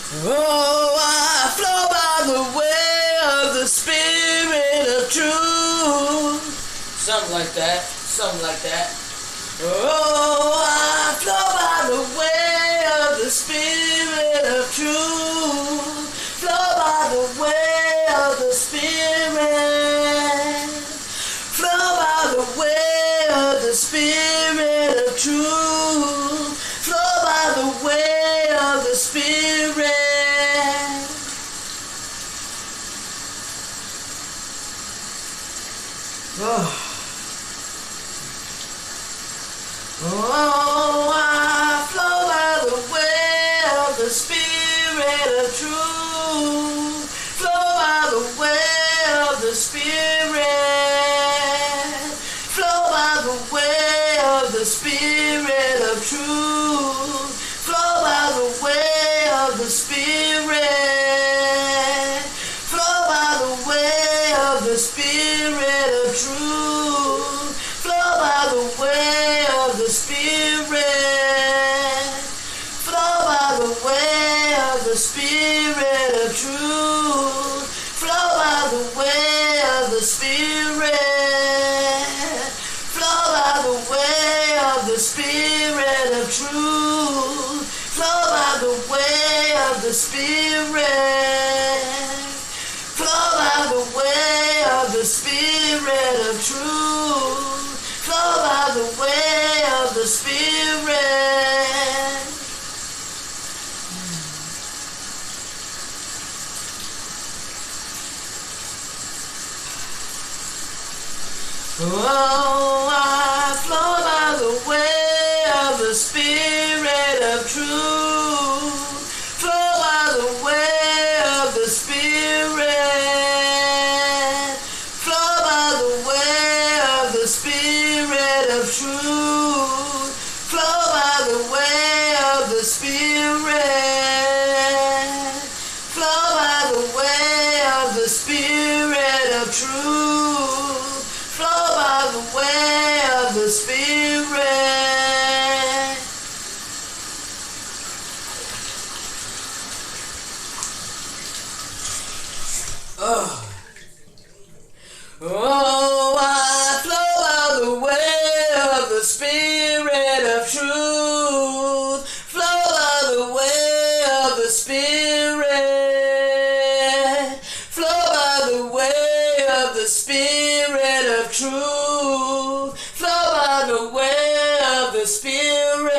Oh, I flow by the way of the Spirit of truth. Something like that. Something like that. Oh, I flow by the way of the Spirit of truth. Flow by the way of the Spirit. Flow by the way of the Spirit of truth. Flow by the way of the Spirit. Oh. Oh, I flow by the way of the Spirit of truth. Flow by the way of the Spirit. Flow by the way of the Spirit of truth. Flow by the way of the Spirit. Flow by the way of the Spirit of truth. Flow by the way of the Spirit. Flow by the way of the Spirit of truth. Flow by the way of the Spirit. Flow by the way of the Spirit of truth. Flow by the way of the Spirit. Flow by the way of the Spirit of truth. Flow by the way of the Spirit. Oh, I flow by the way of the Spirit of truth. Flow by the way of the Spirit. Flow by the way of the Spirit of truth. Flow by the way of the Spirit. Flow by the way of the Spirit of truth. Flow by the way of the Spirit. Oh. Oh, I flow by the way of the Spirit of truth. Flow by the way of the Spirit. Flow by the way of the Spirit of truth. Flow by the way of the Spirit.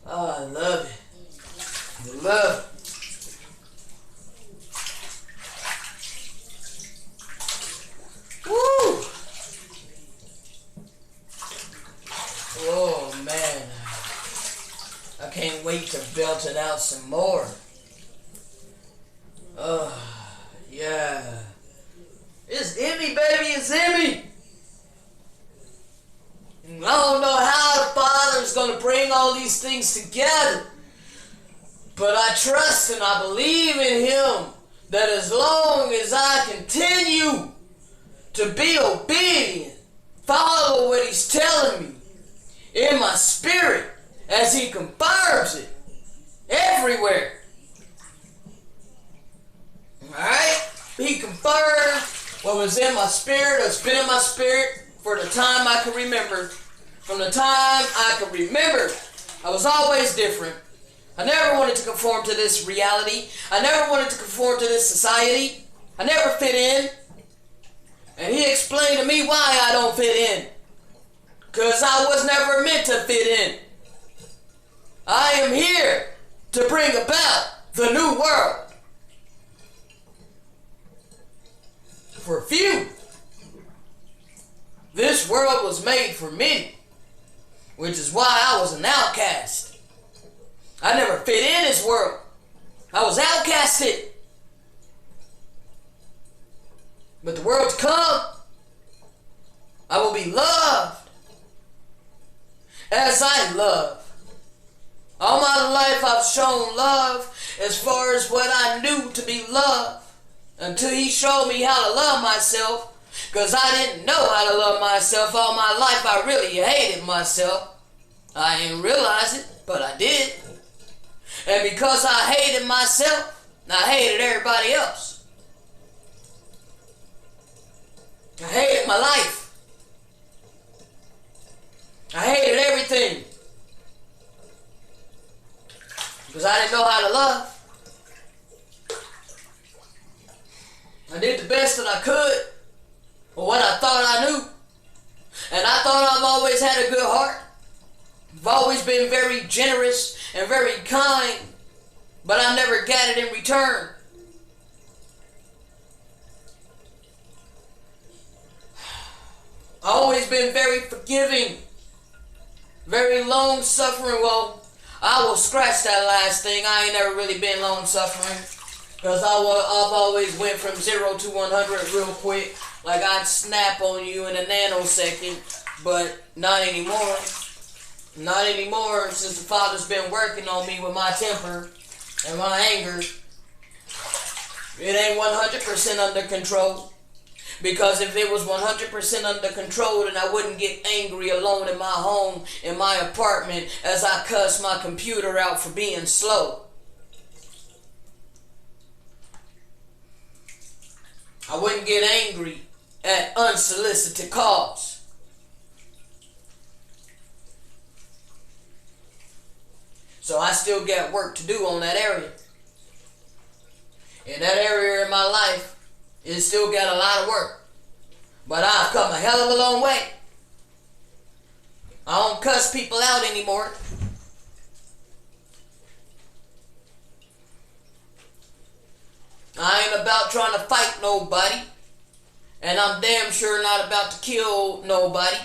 Oh, I love it. I love it. Woo! Oh man, I can't wait to belt it out some more. Yeah. It's in me, baby, it's in me. And I don't know how the Father's going to bring all these things together. But I trust and I believe in Him that as long as I continue to be obedient, follow what He's telling me in my spirit as He confirms it everywhere. Alright? He confirmed what was in my spirit, or has been in my spirit for the time I can remember. From the time I can remember, I was always different. I never wanted to conform to this reality. I never wanted to conform to this society. I never fit in. And He explained to me why I don't fit in. Because I was never meant to fit in. I am here to bring about the new world. For few. This world was made for many. Which is why I was an outcast. I never fit in this world. I was outcasted. But the world to come, I will be loved as I love. All my life I've shown love as far as what I knew to be love. Until He showed me how to love myself. Because I didn't know how to love myself all my life. I really hated myself. I didn't realize it, but I did. And because I hated myself, I hated everybody else. I hated my life. I hated everything. Because I didn't know how to love. I did the best that I could for what I thought I knew. And I thought I've always had a good heart. I've always been very generous and very kind, but I never got it in return. I've always been very forgiving, very long-suffering. Well, I will scratch that last thing. I ain't never really been long-suffering, because I've always went from 0 to 100 real quick. Like I'd snap on you in a nanosecond, but not anymore. Not anymore, since the Father's been working on me with my temper and my anger. It ain't 100% under control. Because if it was 100% under control, then I wouldn't get angry alone in my home, in my apartment, as I cuss my computer out for being slow. I wouldn't get angry at unsolicited calls. So I still got work to do on that area. In that area in my life, it still got a lot of work. But I've come a hell of a long way. I don't cuss people out anymore. I ain't about trying to fight nobody. And I'm damn sure not about to kill nobody.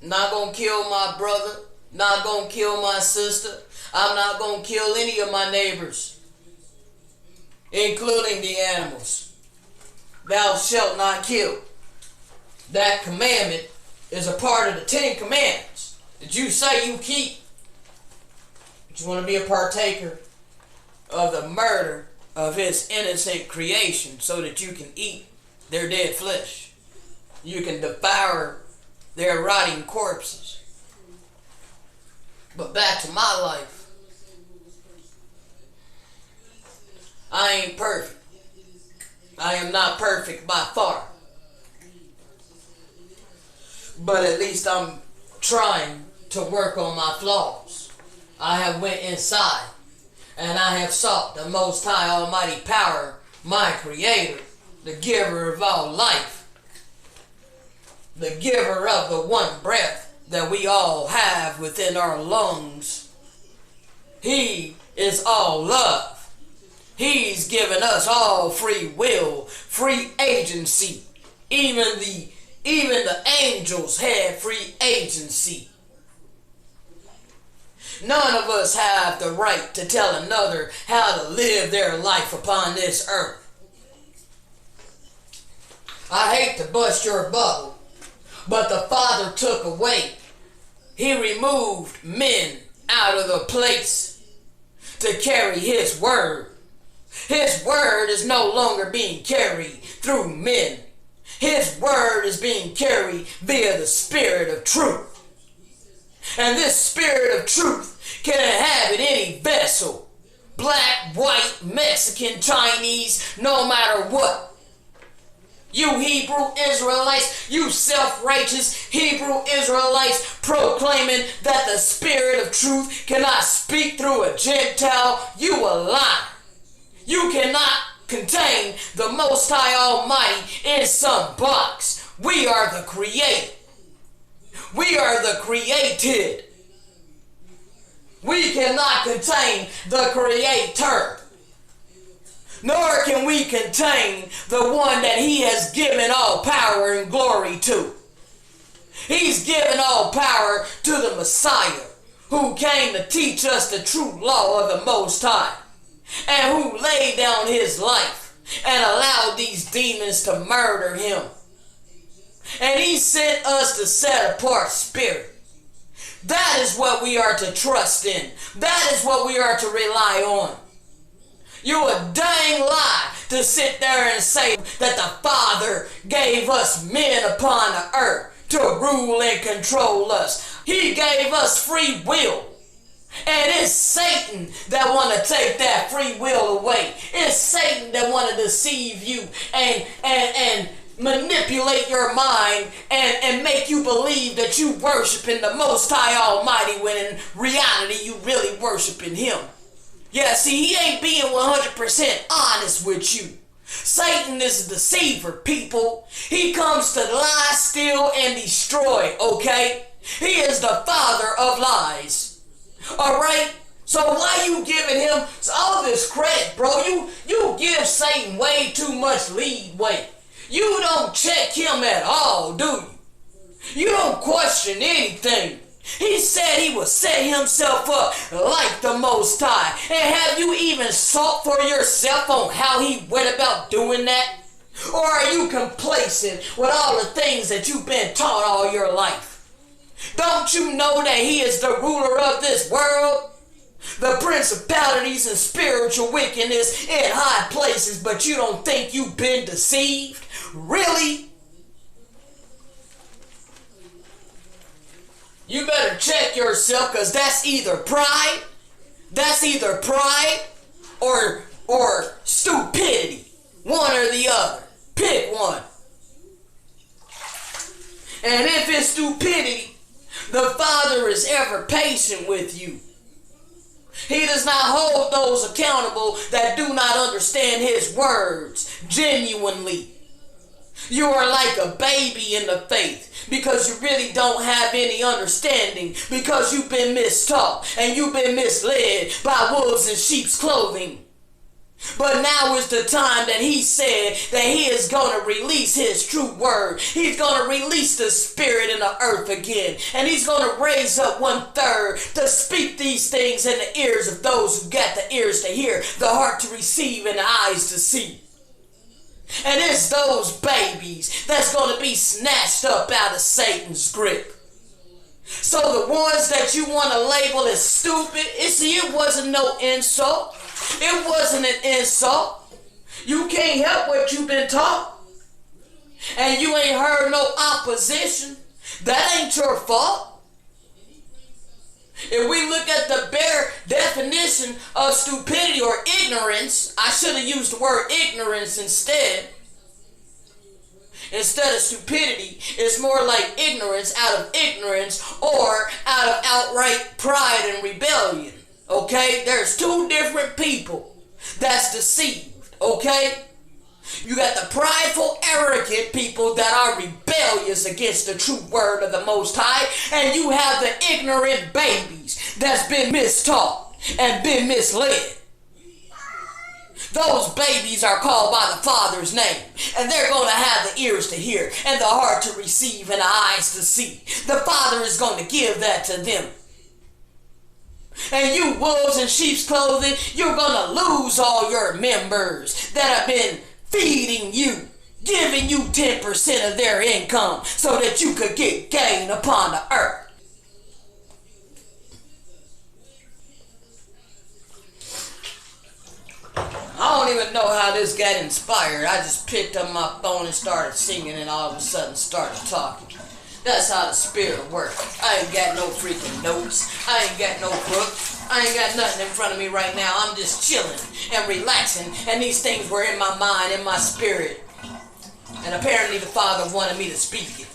Not gonna kill my brother. Not gonna kill my sister. I'm not gonna kill any of my neighbors, including the animals. Thou shalt not kill. That commandment is a part of the 10 Commandments that you say you keep. But you want to be a partaker of the murder of his innocent creation so that you can eat their dead flesh. You can devour their rotting corpses. But back to my life. I ain't perfect. I am not perfect by far. But at least I'm trying to work on my flaws. I have went inside and I have sought the Most High Almighty Power, my Creator, the giver of all life, the giver of the one breath that we all have within our lungs. He is all love. He's given us all free will, free agency. Even the angels had free agency. None of us have the right to tell another how to live their life upon this earth. I hate to bust your bubble, but the Father took away. He removed men out of the place to carry His word. His word is no longer being carried through men. His word is being carried via the Spirit of truth. And this Spirit of truth can inhabit any vessel. Black, white, Mexican, Chinese, no matter what. You Hebrew Israelites, you self-righteous Hebrew Israelites proclaiming that the Spirit of truth cannot speak through a Gentile, you a lie. You cannot contain the Most High Almighty in some box. We are the created. We are the created. We cannot contain the Creator. Nor can we contain the one that He has given all power and glory to. He's given all power to the Messiah, who came to teach us the true law of the Most High, and who laid down His life and allowed these demons to murder Him. And He sent us the set-apart spirit. That is what we are to trust in. That is what we are to rely on. You a dang lie to sit there and say that the Father gave us men upon the earth to rule and control us. He gave us free will. And it's Satan Satan that want to take that free will away. It's Satan that want to deceive you and manipulate your mind and make you believe that you worshiping the Most High Almighty when in reality you really worshiping Him. Yeah, see, he ain't being 100% honest with you. Satan is a deceiver, people. He comes to lie, steal, and destroy, okay? He is the father of lies. Alright? So why you giving him all this credit, bro? You give Satan way too much leeway. You don't check him at all, do you? You don't question anything. He said he would set himself up like the Most High. And have you even sought for yourself on how he went about doing that? Or are you complacent with all the things that you've been taught all your life? Don't you know that he is the ruler of this world? The principalities and spiritual wickedness in high places, but you don't think you've been deceived? Really? You better check yourself, because that's either pride or stupidity. One or the other. Pick one. And if it's stupidity, the Father is ever patient with you. He does not hold those accountable that do not understand His words genuinely. You are like a baby in the faith because you really don't have any understanding, because you've been mistaught and you've been misled by wolves in sheep's clothing. But now is the time that He said that He is going to release His true word. He's going to release the Spirit in the earth again. And He's going to raise up 1/3 to speak these things in the ears of those who got the ears to hear, the heart to receive, and the eyes to see. And it's those babies that's going to be snatched up out of Satan's grip. So the ones that you want to label as stupid, it wasn't no insult. It wasn't an insult. You can't help what you've been taught. And you ain't heard no opposition. That ain't your fault. If we look at the bare definition of stupidity or ignorance, I should have used the word ignorance instead. Instead of stupidity, it's more like ignorance out of ignorance or out of outright pride and rebellion. Okay? There's two different people that's deceived. Okay? You got the prideful, arrogant people that are rebellious against the true word of the Most High. And you have the ignorant babies that's been mistaught and been misled. Those babies are called by the Father's name. And they're going to have the ears to hear and the heart to receive and the eyes to see. The Father is going to give that to them. And you wolves in sheep's clothing, you're going to lose all your members that have been feeding you, giving you 10% of their income so that you could get gain upon the earth. I don't even know how this got inspired. I just picked up my phone and started singing and all of a sudden started talking. That's how the Spirit works. I ain't got no freaking notes. I ain't got no book. I ain't got nothing in front of me right now. I'm just chilling and relaxing. And these things were in my mind, in my spirit. And apparently the Father wanted me to speak it.